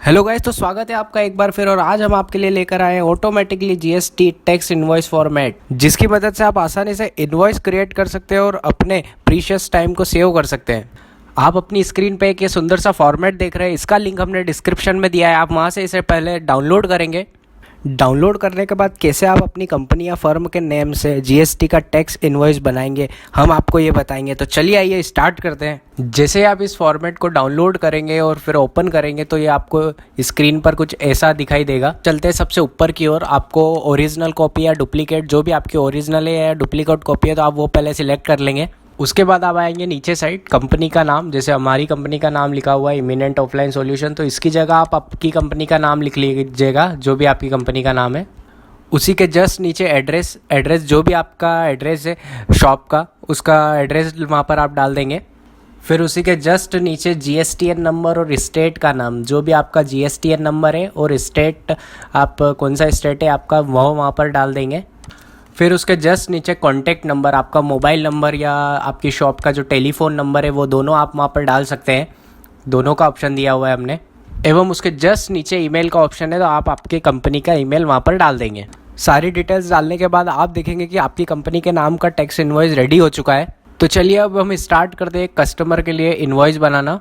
Hello guys, तो स्वागत है आपका एक बार फिर। और आज हम आपके लिए लेकर आए हैं automatically GST tax invoice format, जिसकी मदद से आप आसानी से इनवॉइस क्रिएट कर सकते हैं और अपने प्रीशियस टाइम को सेव कर सकते हैं। आप अपनी स्क्रीन पे एक ये सुंदर सा फॉर्मेट देख रहे हैं, इसका लिंक हमने डिस्क्रिप्शन में दिया है। आप वहाँ से इसे पहले डाउनलोड करेंगे। डाउनलोड करने के बाद कैसे आप अपनी कंपनी या फर्म के नेम से जीएसटी का टैक्स इनवॉइस बनाएंगे, हम आपको ये बताएंगे। तो चलिए आइए स्टार्ट करते हैं। जैसे आप इस फॉर्मेट को डाउनलोड करेंगे और फिर ओपन करेंगे तो ये आपको स्क्रीन पर कुछ ऐसा दिखाई देगा। चलते हैं सबसे ऊपर की ओर। आपको ओरिजिनल कॉपी या डुप्लीकेट, जो भी आपकी ओरिजिनल है या डुप्लीकेट कॉपी है, तो आप वो पहले सिलेक्ट कर लेंगे। उसके बाद आप आएंगे नीचे साइड, कंपनी का नाम, जैसे हमारी कंपनी का नाम लिखा हुआ है इमिनेंट ऑफलाइन सॉल्यूशन, तो इसकी जगह आप आपकी कंपनी का नाम लिख लीजिएगा, जो भी आपकी कंपनी का नाम है। उसी के जस्ट नीचे एड्रेस जो भी आपका एड्रेस है शॉप का, उसका एड्रेस वहाँ पर आप डाल देंगे। फिर उसी के जस्ट नीचे जीएसटीएन नंबर और स्टेट का नाम, जो भी आपका जीएसटीएन नंबर है और स्टेट, आप कौन सा स्टेट है आपका, वो वहाँ पर डाल देंगे। फिर उसके जस्ट नीचे कॉन्टैक्ट नंबर, आपका मोबाइल नंबर या आपकी शॉप का जो टेलीफोन नंबर है, वो दोनों आप वहाँ पर डाल सकते हैं। दोनों का ऑप्शन दिया हुआ है हमने। एवं उसके जस्ट नीचे ईमेल का ऑप्शन है, तो आप आपके कंपनी का ईमेल वहाँ पर डाल देंगे। सारी डिटेल्स डालने के बाद आप देखेंगे कि आपकी कंपनी के नाम का टैक्स इनवॉइस रेडी हो चुका है। तो चलिए अब हम स्टार्ट करते हैं कस्टमर के लिए इनवॉइस बनाना।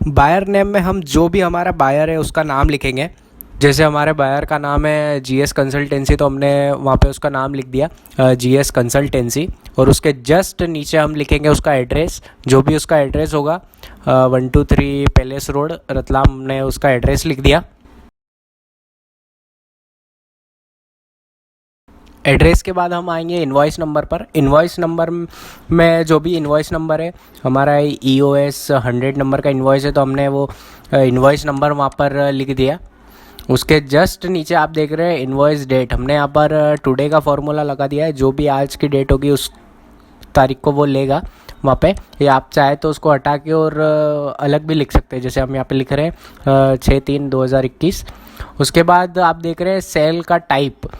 बायर नेम में हम जो भी हमारा बायर है उसका नाम लिखेंगे। जैसे हमारे बायर का नाम है जीएस कंसल्टेंसी, तो हमने वहाँ पे उसका नाम लिख दिया जीएस कंसल्टेंसी। और उसके जस्ट नीचे हम लिखेंगे उसका एड्रेस, जो भी उसका एड्रेस होगा, 123 पैलेस रोड रतलाम, हमने उसका एड्रेस लिख दिया। एड्रेस के बाद हम आएंगे इनवॉइस नंबर पर। इनवॉइस नंबर में जो भी इनवॉइस नंबर है, हमारा EOS 100 नंबर का इनवॉइस है, तो हमने वो इनवॉइस नंबर वहाँ पर लिख दिया। उसके जस्ट नीचे आप देख रहे हैं इनवॉइस डेट, हमने यहाँ पर टुडे का फॉर्मूला लगा दिया है। जो भी आज की डेट होगी उस तारीख को वो लेगा वहाँ पे। या आप चाहे तो उसको हटा के और अलग भी लिख सकते हैं, जैसे हम यहाँ पे लिख रहे हैं 6/3/2021। उसके बाद आप देख रहे हैं सेल का टाइप,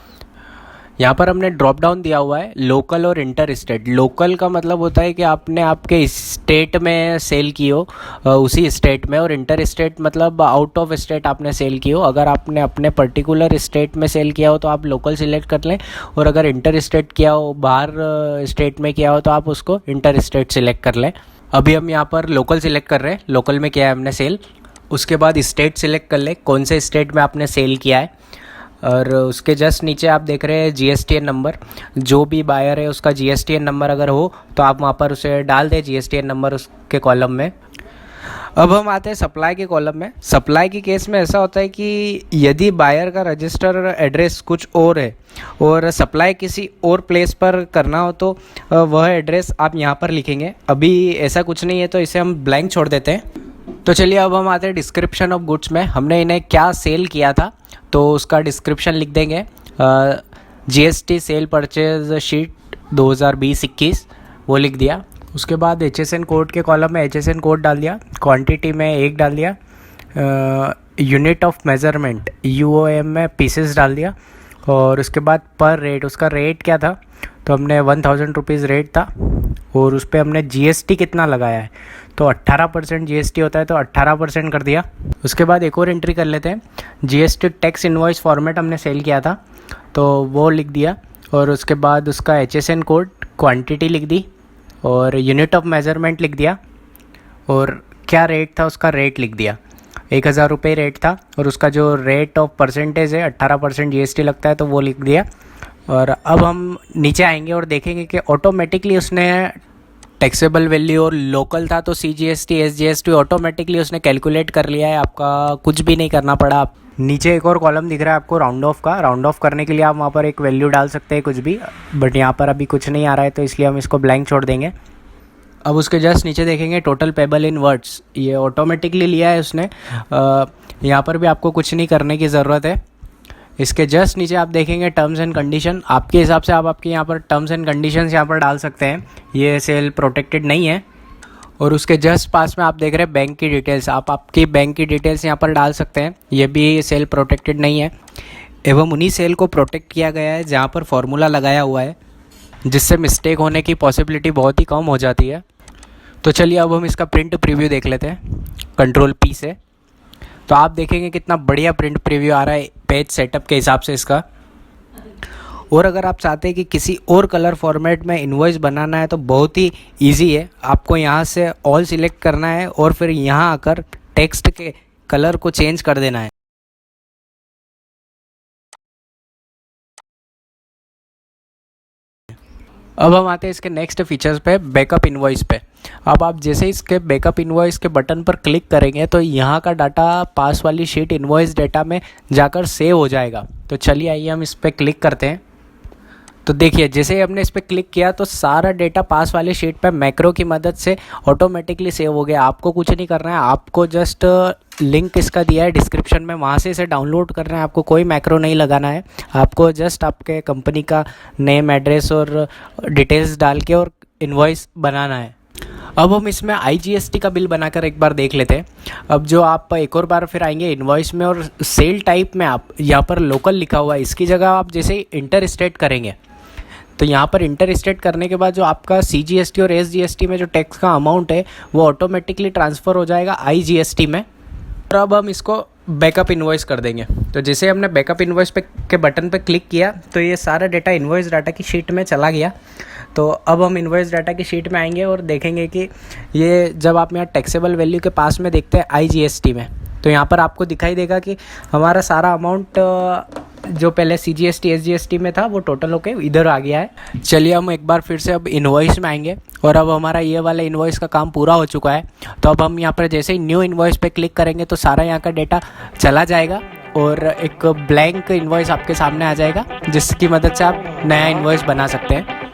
यहाँ पर हमने ड्रॉप डाउन दिया हुआ है लोकल और इंटर स्टेट। लोकल का मतलब होता है कि आपने आपके स्टेट में सेल की हो, उसी स्टेट में, और इंटर स्टेट मतलब आउट ऑफ स्टेट आपने सेल की हो। अगर आपने अपने पर्टिकुलर स्टेट में सेल किया हो तो आप लोकल सिलेक्ट कर लें, और अगर इंटर स्टेट किया हो, बाहर स्टेट में किया हो, तो आप उसको इंटर स्टेट सिलेक्ट कर लें। अभी हम यहाँ पर लोकल सिलेक्ट कर रहे हैं, लोकल में किया है हमने सेल। उसके बाद स्टेट सिलेक्ट कर लें, कौन से स्टेट में आपने सेल किया है। और उसके जस्ट नीचे आप देख रहे हैं जीएसटीएन नंबर, जो भी बायर है उसका जीएसटीएन नंबर अगर हो तो आप वहाँ पर उसे डाल दें, जीएसटीएन नंबर उसके कॉलम में। अब हम आते हैं सप्लाई के कॉलम में। सप्लाई के केस में ऐसा होता है कि यदि बायर का रजिस्टर एड्रेस कुछ और है और सप्लाई किसी और प्लेस पर करना हो, तो वह एड्रेस आप यहाँ पर लिखेंगे। अभी ऐसा कुछ नहीं है, तो इसे हम ब्लैंक छोड़ देते हैं। तो चलिए अब हम आते हैं डिस्क्रिप्शन ऑफ गुड्स में। हमने इन्हें क्या सेल किया था, तो उसका डिस्क्रिप्शन लिख देंगे। जीएसटी सेल परचेज शीट 2020-21, वो लिख दिया। उसके बाद HSN कोड के कॉलम में HSN कोड डाल दिया, क्वांटिटी में 1 डाल दिया, यूनिट ऑफ मेज़रमेंट UOM में पीसेस डाल दिया। और उसके बाद पर रेट, उसका रेट क्या था, तो हमने 1000 रुपीज़ रेट था, और उस पर हमने जीएसटी कितना लगाया है, तो 18% जीएसटी होता है, तो 18% कर दिया। उसके बाद एक और एंट्री कर लेते हैं, जीएसटी टैक्स इनवॉइस फॉर्मेट हमने सेल किया था, तो वो लिख दिया। और उसके बाद उसका HSN कोड, क्वांटिटी लिख दी, और यूनिट ऑफ मेज़रमेंट लिख दिया, और क्या रेट था उसका रेट लिख दिया। 1000 रुपये रेट था, और उसका जो रेट ऑफ परसेंटेज है 18% जीएसटी लगता है, तो वो लिख दिया। और अब हम नीचे आएंगे और देखेंगे कि ऑटोमेटिकली उसने टैक्सेबल वैल्यू, और लोकल था तो CGST SGST ऑटोमेटिकली उसने कैलकुलेट कर लिया है, आपका कुछ भी नहीं करना पड़ा। नीचे एक और कॉलम दिख रहा है आपको राउंड ऑफ का। राउंड ऑफ करने के लिए आप वहाँ पर एक वैल्यू डाल सकते हैं कुछ भी, बट यहाँ पर अभी कुछ नहीं आ रहा है, तो इसलिए हम इसको ब्लैंक छोड़ देंगे। अब उसके जस्ट नीचे देखेंगे टोटल पेबल इन वर्ड्स, ये ऑटोमेटिकली लिया है उसने। यहाँ पर भी आपको कुछ नहीं करने की ज़रूरत है। इसके जस्ट नीचे आप देखेंगे टर्म्स एंड कंडीशन, आपके हिसाब से आप आपके यहाँ पर टर्म्स एंड कंडीशंस यहाँ पर डाल सकते हैं, ये सेल प्रोटेक्टेड नहीं है। और उसके जस्ट पास में आप देख रहे हैं बैंक की डिटेल्स, आप आपकी बैंक की डिटेल्स यहाँ पर डाल सकते हैं, ये भी सेल प्रोटेक्टेड नहीं है। एवं उन्हीं सेल को प्रोटेक्ट किया गया है जहाँ पर फॉर्मूला लगाया हुआ है, जिससे मिस्टेक होने की पॉसिबिलिटी बहुत ही कम हो जाती है। तो चलिए अब हम इसका प्रिंट प्रीव्यू देख लेते हैं, Ctrl P से। तो आप देखेंगे कितना बढ़िया प्रिंट प्रीव्यू आ रहा है पेज सेटअप के हिसाब से इसका। और अगर आप चाहते हैं कि किसी और कलर फॉर्मेट में इनवॉइस बनाना है तो बहुत ही इजी है। आपको यहाँ से ऑल सिलेक्ट करना है और फिर यहाँ आकर टेक्स्ट के कलर को चेंज कर देना है। अब हम आते हैं इसके नेक्स्ट फीचर्स पे, बैकअप इनवॉइस पे। अब आप जैसे इसके बैकअप इनवॉइस के बटन पर क्लिक करेंगे तो यहाँ का डाटा पास वाली शीट इनवॉइस डेटा में जाकर सेव हो जाएगा। तो चलिए आइए हम इस पर क्लिक करते हैं। तो देखिए जैसे ही हमने इस पर क्लिक किया तो सारा डेटा पास वाली शीट पे मैक्रो की मदद से ऑटोमेटिकली सेव हो गया। आपको कुछ नहीं करना है, आपको जस्ट लिंक इसका दिया है डिस्क्रिप्शन में, वहाँ से इसे डाउनलोड करना है। आपको कोई मैक्रो नहीं लगाना है, आपको जस्ट आपके कंपनी का नेम, एड्रेस और डिटेल्स डाल के और इनवॉइस बनाना है। अब हम इसमें IGST का बिल बनाकर एक बार देख लेते हैं। अब जो आप एक और बार फिर आएंगे इनवॉइस में और सेल टाइप में आप यहाँ पर लोकल लिखा हुआ है, इसकी जगह आप जैसे इंटर स्टेट करेंगे तो यहाँ पर इंटर स्टेट करने के बाद जो आपका CGST और SGST में जो टैक्स का अमाउंट है वो ऑटोमेटिकली ट्रांसफ़र हो जाएगा IGST में। और अब हम इसको बैकअप इनवॉइस कर देंगे। तो जैसे हमने बैकअप इनवॉइस पे के बटन पे क्लिक किया तो ये सारा डेटा इनवॉइस डाटा की शीट में चला गया। तो अब हम इनवॉइस डाटा की शीट में आएंगे और देखेंगे कि ये जब आप यहाँ टैक्सेबल वैल्यू के पास में देखते हैं IGST में, तो यहाँ पर आपको दिखाई देगा कि हमारा सारा अमाउंट जो पहले CGST SGST में था वो टोटल होके इधर आ गया है। चलिए हम एक बार फिर से अब इनवॉइस में आएंगे और अब हमारा ये वाला इनवॉइस का काम पूरा हो चुका है। तो अब हम यहाँ पर जैसे ही न्यू इनवॉइस पे क्लिक करेंगे तो सारा यहाँ का डेटा चला जाएगा और एक ब्लैंक इनवॉइस आपके सामने आ जाएगा जिसकी मदद से आप नया इनवॉइस बना सकते हैं।